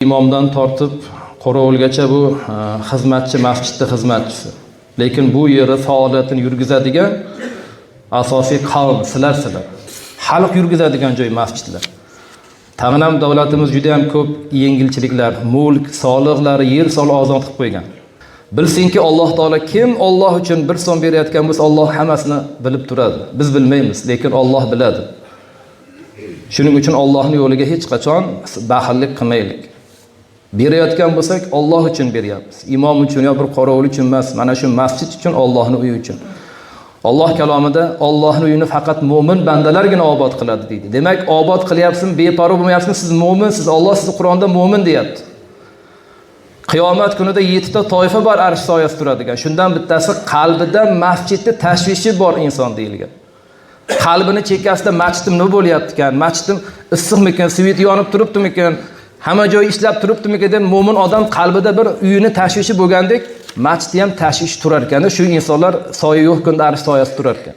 İmomdan tortib qo'rovulgacha bu xizmatchi, masjidda xizmatchisi. Lekin bu yeri faoliyatini yurgizadigan asosiy qavm sizlar. Xalq yurgizadigan joy masjidlar. Tag'in ham davlatimiz juda ham ko'p yengilchiliklar, mulk, soliqlar, yer soli ozod qilib qo'ygan. Bilsinki Alloh taolo kim Alloh uchun bir so'm berayotgan bo'lsa, Alloh hammasini bilib turadi. Biz bilmaymiz, lekin Alloh biladi. Shuning uchun Allohning yo'liga hech qachon baxillik qilmaylik. Berayotgan bo'lsak, Alloh uchun beryapmiz. Imom uchun yo bir qorovul uchun emas, mana shu masjid uchun, Allohning uyi uchun. Alloh kalomida Allohning uyini faqat mo'min bandalargina obod qiladi deydi. Demak, obod qilyapsiz, beparvo bo'lmayapsiz, siz mo'minsiz. Alloh sizni Qur'onda mo'min deyapti. Qiyomat kunida 7 ta toifa bor arsh soyasida turadigan. Shundan bittasi qalbida masjidni tashvishi bor inson deyilgan. Qalbini chekkasida masjidim nima bo'lyapti ekan? Masjidim issiqmikan, svet yonib turibdimikan? Hamma joy ishlab turibdimikan deb mo'min odam qalbida bir uyini tashvishi bo'lgandek, masjidda ham tashvish turar ekan. Shu insonlar soya yo'q kunda arsh soyasida turar ekan.